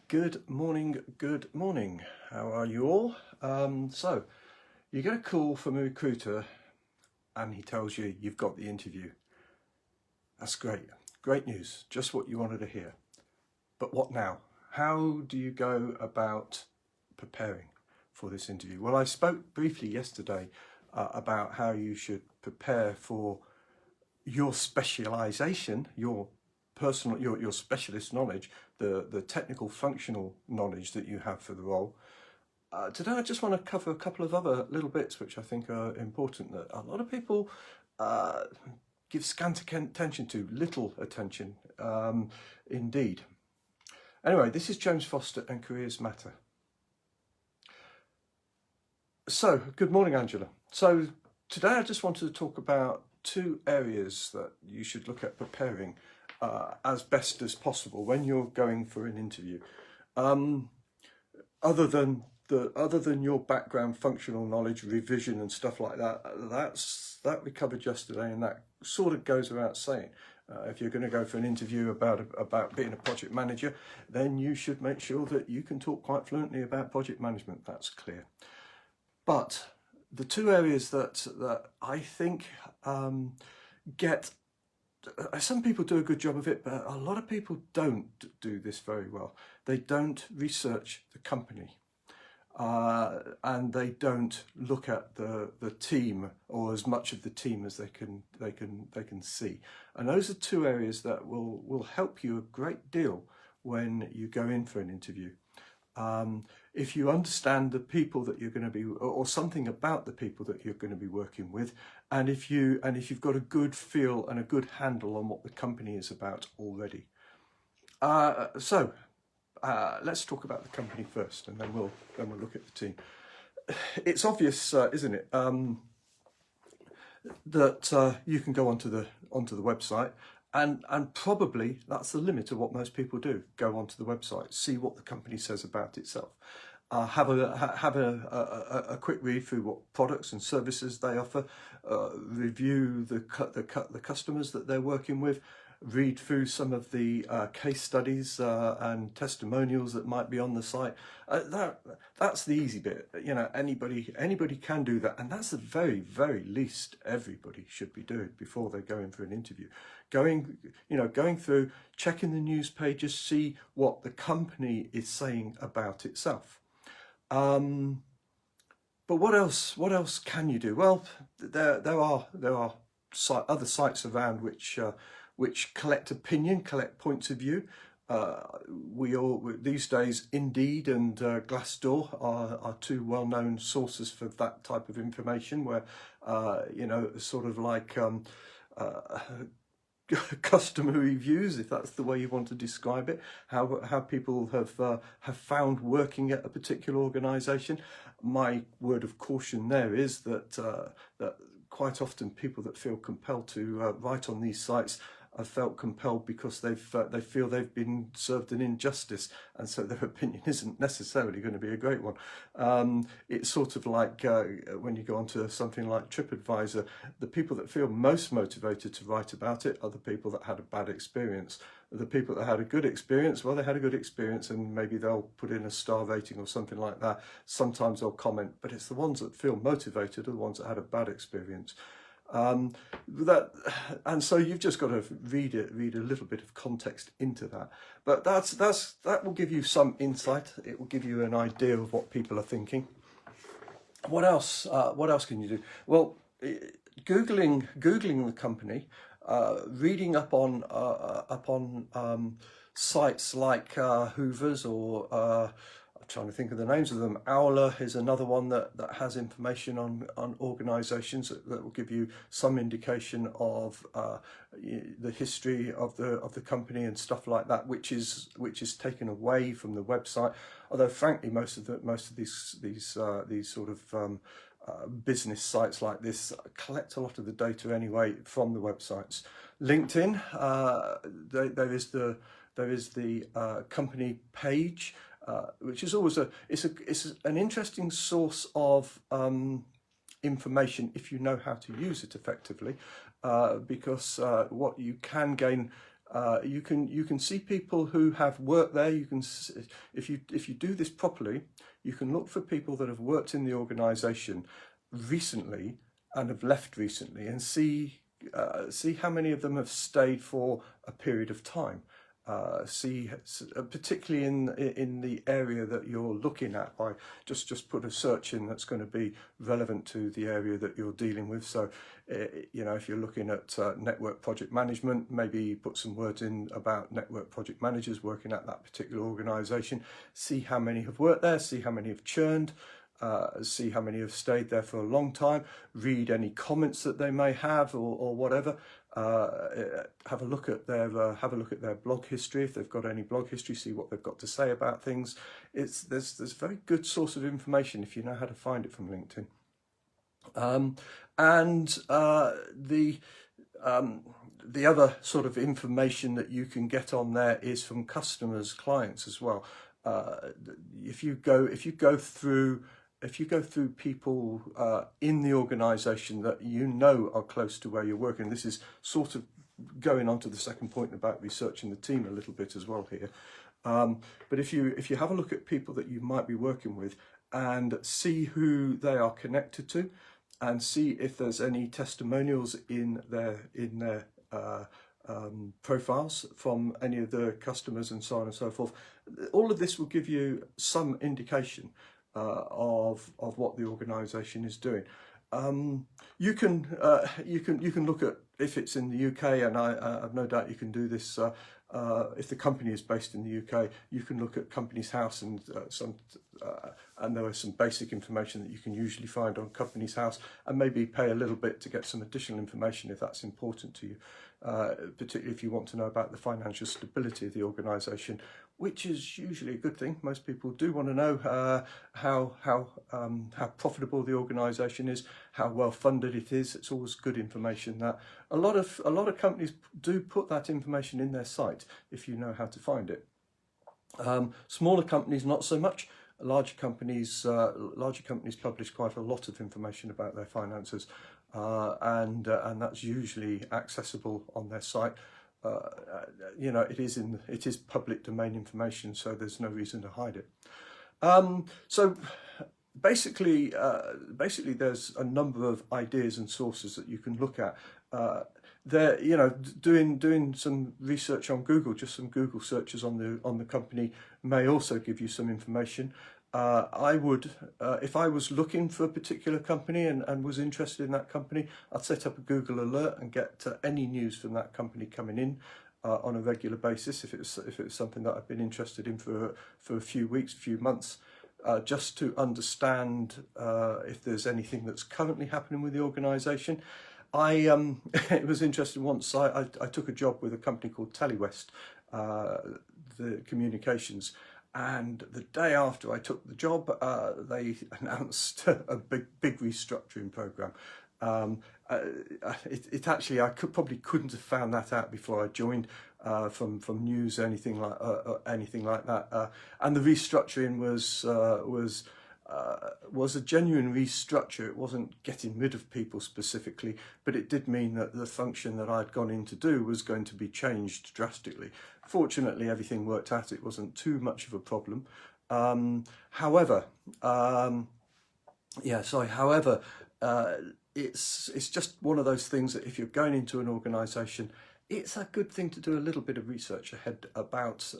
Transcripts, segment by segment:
Good morning, good morning. How are you all? So, you get a call from a recruiter and he tells you you've got the interview. That's great. Great news. Just what you wanted to hear. But what now? How do you go about preparing for this interview? Well, I spoke briefly yesterday about how you should prepare for your specialization, your personal, your specialist knowledge, the technical functional knowledge that you have for the role. Today I just want to cover a couple of other little bits which I think are important that a lot of people uh, give scant attention to, little attention indeed. Anyway, this is James Foster and Careers Matter. So, good morning, Angela. So today I just wanted to talk about two areas that you should look at preparing as best as possible when you're going for an interview. Other than your background, functional knowledge, revision, and stuff like that, that we covered yesterday, and that sort of goes without saying. If you're going to go for an interview about being a project manager, then you should make sure that you can talk quite fluently about project management. That's clear. But the two areas that I think get some people do a good job of it, but a lot of people don't do this very well. They don't research the company. And they don't look at the team or as much of the team as they can see. And those are two areas that will help you a great deal when you go in for an interview. If you understand the people that you're going to be, or something about the people that you're going to be working with, and if you've got a good feel and a good handle on what the company is about already. Let's talk about the company first, and then we'll look at the team. It's obvious, isn't it, that you can go onto the website, and probably that's the limit of what most people do. Go onto the website, see what the company says about itself. Have a quick read through what products and services they offer. Review the customers that they're working with. Read through some of the case studies and testimonials that might be on the site. That's the easy bit. You know, anybody can do that, and that's the very, very least everybody should be doing before they go in for an interview. Going through, checking the news pages, see what the company is saying about itself. But what else? What else can you do? Well, there are other sites around which collect opinion, collect points of view. These days, Indeed and Glassdoor are two well-known sources for that type of information, where sort of like customer reviews, if that's the way you want to describe it, how people have found working at a particular organisation. My word of caution there is that quite often people that feel compelled to write on these sites have felt compelled because they feel they've been served an injustice, and so their opinion isn't necessarily going to be a great one. It's sort of like when you go onto something like TripAdvisor, the people that feel most motivated to write about it are the people that had a bad experience. The people that had a good experience, well, they had a good experience, and maybe they'll put in a star rating or something like that. Sometimes they'll comment, but it's the ones that feel motivated are the ones that had a bad experience. And so you've just got to read a little bit of context into that. But that will give you some insight. It will give you an idea of what people are thinking. What else? What else can you do? Well, googling the company, reading up on sites like Hoover's or I'm trying to think of the names of them. Owler is another one that has information on organisations that will give you some indication of the history of the company and stuff like that, which is taken away from the website. Although frankly, most of these sort of business sites like this collect a lot of the data anyway from the websites. LinkedIn, there is the company page. Which is always it's an interesting source of information if you know how to use it effectively, because what you can gain You can see people who have worked there. You can, if you do this properly, you can look for people that have worked in the organisation recently and have left recently, and see how many of them have stayed for a period of time. Particularly in the area that you're looking at, by just put a search in that's going to be relevant to the area that you're dealing with. So if you're looking at network project management, maybe put some words in about network project managers working at that particular organisation. See how many have worked there, see how many have churned, see how many have stayed there for a long time, read any comments that they may have, or whatever. Have a look at their blog history, if they've got any blog history. See what they've got to say about things. There's a very good source of information if you know how to find it from LinkedIn. The other sort of information that you can get on there is from customers, clients as well. If you go through people in the organisation that you know are close to where you're working, this is sort of going on to the second point about researching the team a little bit as well here. But if you have a look at people that you might be working with and see who they are connected to, and see if there's any testimonials in their profiles from any of the customers and so on and so forth, all of this will give you some indication of what the organisation is doing. You can look at if it's in the UK, and I've no doubt you can do this. If the company is based in the UK, you can look at Companies House, and there is some basic information that you can usually find on Companies House, and maybe pay a little bit to get some additional information if that's important to you, particularly if you want to know about the financial stability of the organisation, which is usually a good thing. Most people do want to know how profitable the organisation is, how well funded it is. It's always good information. That a lot of companies do put that information in their site if you know how to find it. Smaller companies not so much. Larger companies publish quite a lot of information about their finances, and that's usually accessible on their site. It is public domain information, so there's no reason to hide it. So basically, there's a number of ideas and sources that you can look at. Doing some research on Google, just some Google searches on the company may also give you some information. I would, if I was looking for a particular company and was interested in that company, I'd set up a Google alert and get any news from that company coming in on a regular basis. If it's something that I've been interested in for a few weeks, few months, just to understand if there's anything that's currently happening with the organisation. It was interesting once. I took a job with a company called Telewest, the communications. And the day after I took the job, they announced a big restructuring program. I couldn't have found that out before I joined from news, anything like that. And the restructuring was a genuine restructure. It wasn't getting rid of people specifically, but it did mean that the function that I'd gone in to do was going to be changed drastically. Fortunately, everything worked out. It wasn't too much of a problem. However, it's just one of those things that if you're going into an organisation, it's a good thing to do a little bit of research ahead about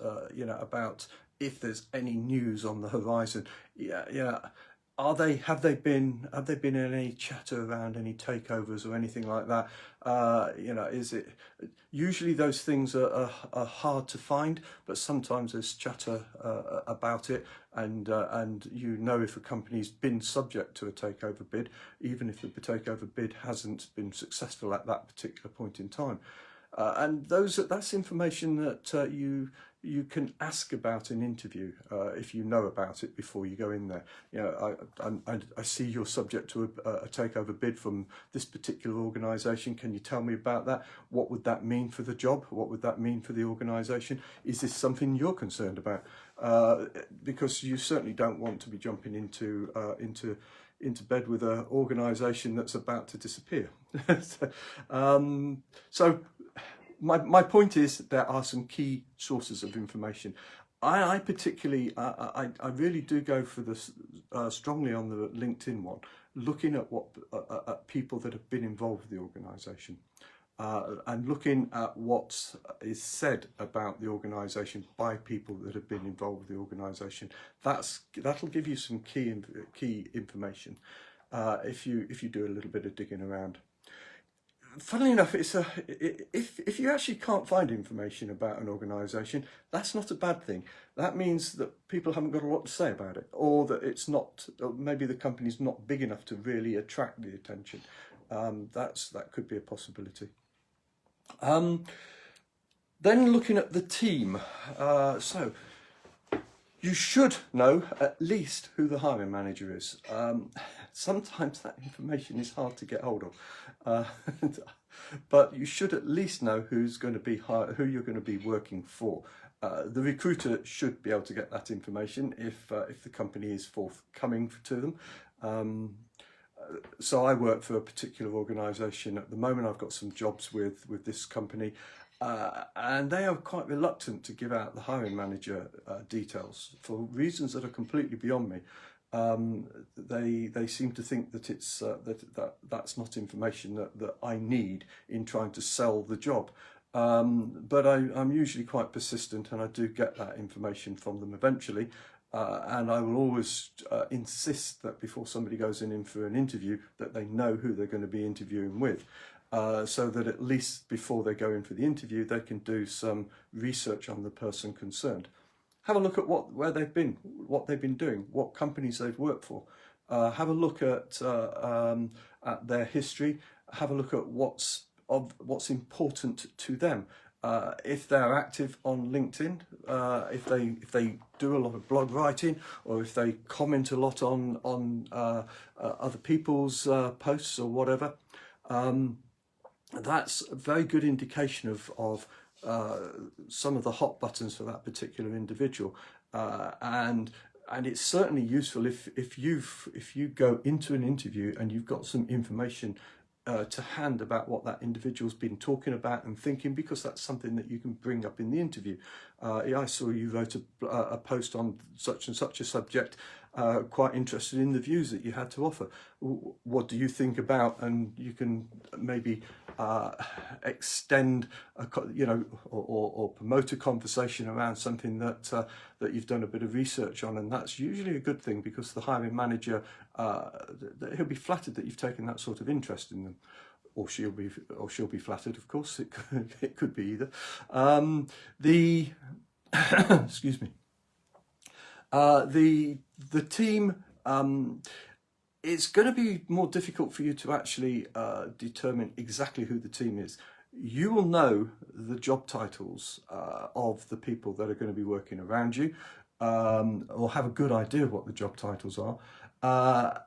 if there's any news on the horizon. Have they been in any chatter around any takeovers or anything like that? Is it usually those things are hard to find, but sometimes there's chatter about it, and if a company's been subject to a takeover bid, even if the takeover bid hasn't been successful at that particular point in time. And that's information that you can ask about in interview if you know about it before you go in there. I see you're subject to a takeover bid from this particular organisation. Can you tell me about that? What would that mean for the job? What would that mean for the organisation? Is this something you're concerned about? Because you certainly don't want to be jumping into bed with an organisation that's about to disappear. So my point is there are some key sources of information. I particularly, I really do go for this strongly on the LinkedIn one, looking at what at people that have been involved with the organisation. And looking at what is said about the organisation by people that have been involved with the organisation. That'll give you some key information if you do a little bit of digging around. Funnily enough, if you actually can't find information about an organisation, that's not a bad thing. That means that people haven't got a lot to say about it, or that it's not, or maybe the company's not big enough to really attract the attention. That could be a possibility. Then looking at the team, so you should know at least who the hiring manager is. Sometimes that information is hard to get hold of, but you should at least know who's going to be who you're going to be working for. The recruiter should be able to get that information if the company is forthcoming to them. So I work for a particular organisation at the moment. I've got some jobs with this company, and they are quite reluctant to give out the hiring manager details for reasons that are completely beyond me. They seem to think that it's that's not information that I need in trying to sell the job. But I'm usually quite persistent, and I do get that information from them eventually. And I will always insist that before somebody goes in for an interview, that they know who they're going to be interviewing with, so that at least before they go in for the interview, they can do some research on the person concerned. Have a look at where they've been, what they've been doing, what companies they've worked for. Have a look at their history. Have a look at what's important to them. If they're active on LinkedIn, if they do a lot of blog writing, or if they comment a lot on other people's posts or whatever, that's a very good indication of some of the hot buttons for that particular individual, and it's certainly useful if you go into an interview and you've got some information to hand about what that individual's been talking about and thinking, because that's something that you can bring up in the interview. I saw you wrote a post on such and such a subject, quite interested in the views that you had to offer. What do you think about? And you can maybe extend, or promote a conversation around something that you've done a bit of research on, and that's usually a good thing, because the hiring manager, he'll be flattered that you've taken that sort of interest in them. Or she'll be flattered, of course. It could be either. Excuse me. The team. It's going to be more difficult for you to actually determine exactly who the team is. You will know the job titles of the people that are going to be working around you, or have a good idea of what the job titles are.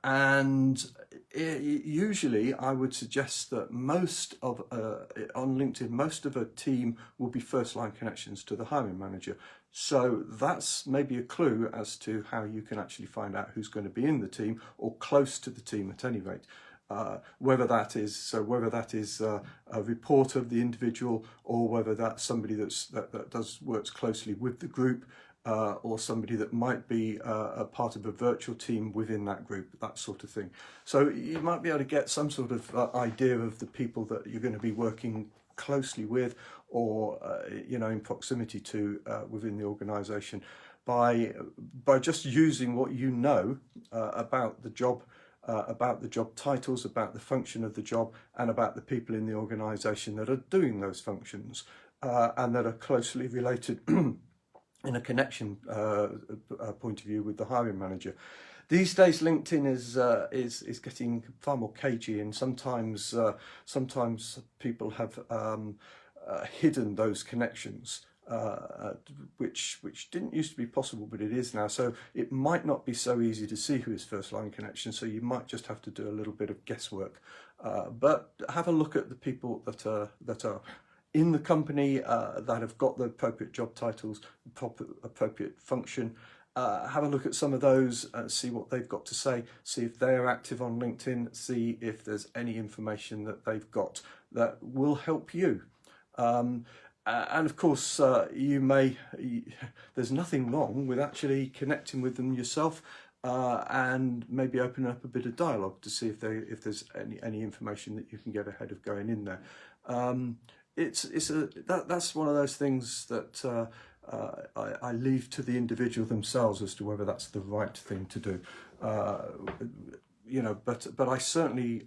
And usually I would suggest that on LinkedIn, most of a team will be first line connections to the hiring manager. So that's maybe a clue as to how you can actually find out who's going to be in the team, or close to the team at any rate. Whether that is a report of the individual, or whether that's somebody that works closely with the group, or somebody that might be a part of a virtual team within that group, that sort of thing. So you might be able to get some sort of idea of the people that you're going to be working closely with, or in proximity to within the organisation, by just using what you know about the job titles, about the function of the job, and about the people in the organisation that are doing those functions, and that are closely related in a connection point of view with the hiring manager. These days, LinkedIn is getting far more cagey, and sometimes people have hidden those connections, which didn't used to be possible, but it is now. So it might not be so easy to see who is first line connection. So you might just have to do a little bit of guesswork. But have a look at the people that are in the company, that have got the appropriate job titles, appropriate function. Have a look at some of those, see what they've got to say, see if they're active on LinkedIn, see if there's any information that they've got that will help you. And of course, there's nothing wrong with actually connecting with them yourself, and maybe opening up a bit of dialogue to see if there's any information that you can get ahead of going in there. That's one of those things that I leave to the individual themselves as to whether that's the right thing to do. But I certainly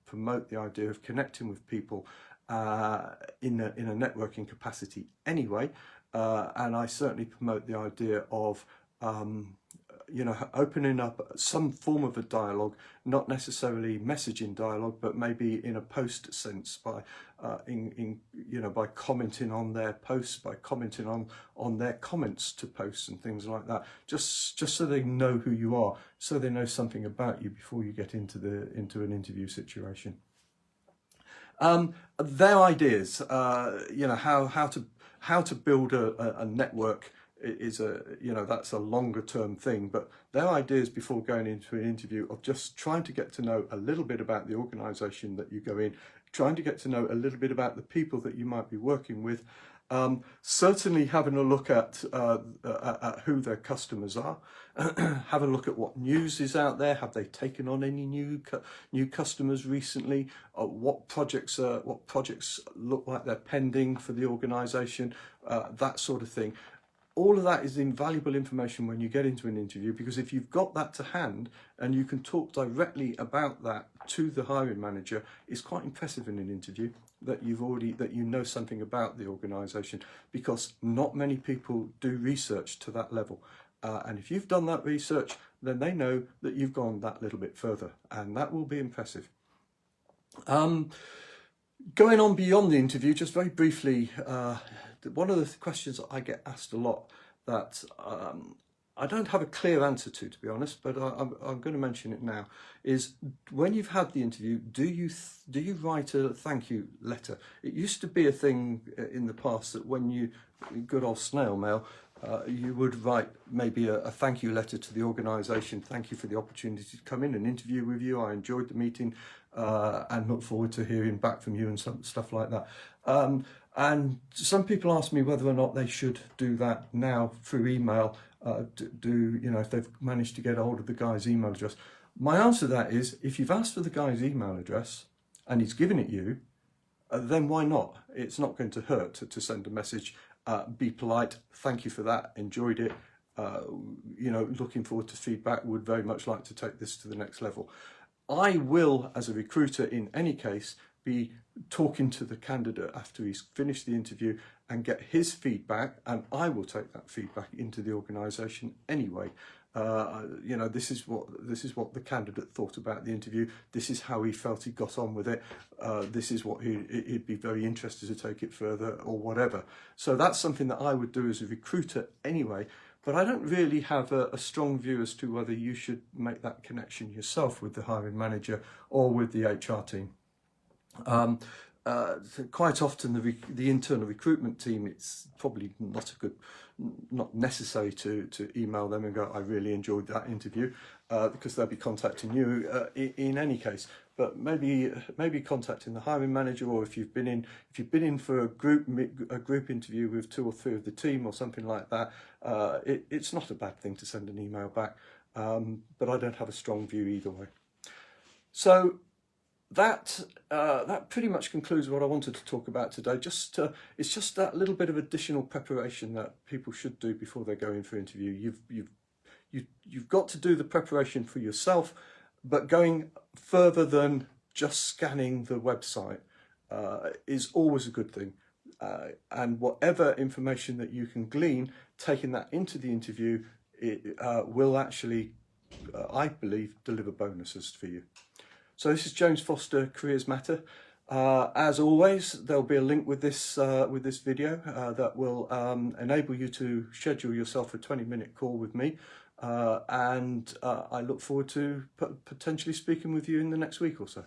promote the idea of connecting with people in a networking capacity anyway, and I certainly promote the idea of opening up some form of a dialogue, not necessarily messaging dialogue, but maybe in a post sense, by by commenting on their posts, by commenting on their comments to posts and things like that, just so they know who you are, so they know something about you before you get into an interview situation. Their ideas, how to build a network is that's a longer term thing, but their ideas before going into an interview of just trying to get to know a little bit about the organisation that you go in, trying to get to know a little bit about the people that you might be working with, certainly having a look at who their customers are, have a look at what news is out there. Have they taken on any new customers recently? What projects look like they're pending for the organisation? That sort of thing. All of that is invaluable information when you get into an interview, because if you've got that to hand and you can talk directly about that to the hiring manager, it's quite impressive in an interview that you know something about the organisation, because not many people do research to that level. And if you've done that research, then they know that you've gone that little bit further, and that will be impressive. Going on beyond the interview, just very briefly, one of the questions that I get asked a lot that I don't have a clear answer to be honest, but I'm going to mention it now, is when you've had the interview, do you write a thank you letter? It used to be a thing in the past that when you, good old snail mail, you would write maybe a thank you letter to the organisation. Thank you for the opportunity to come in and interview with you. I enjoyed the meeting and look forward to hearing back from you and some stuff like that. And some people ask me whether or not they should do that now through email. If they've managed to get hold of the guy's email address. My answer to that is, if you've asked for the guy's email address and he's given it you, then why not? It's not going to hurt to send a message. Be polite. Thank you for that. Enjoyed it. Looking forward to feedback. Would very much like to take this to the next level. I will, as a recruiter, in any case, be talking to the candidate after he's finished the interview and get his feedback, and I will take that feedback into the organisation anyway. This is what the candidate thought about the interview. This is how he felt he got on with it. This is what he'd be very interested to take it further, or whatever. So that's something that I would do as a recruiter anyway. But I don't really have a strong view as to whether you should make that connection yourself with the hiring manager or with the HR team. Quite often the internal recruitment team, it's probably not necessary to email them and go, I really enjoyed that interview, because they'll be contacting you in any case. But maybe contacting the hiring manager, or if you've been in for a group interview with 2 or 3 of the team or something like that, it's not a bad thing to send an email back. But I don't have a strong view either way. So that pretty much concludes what I wanted to talk about today. It's just that little bit of additional preparation that people should do before they go in for interview. You've got to do the preparation for yourself, but going further than just scanning the website is always a good thing. And whatever information that you can glean, taking that into the interview, it will actually, I believe, deliver bonuses for you. So this is James Foster, Careers Matter. As always, there'll be a link with this video that will enable you to schedule yourself a 20-minute call with me. And I look forward to potentially speaking with you in the next week or so.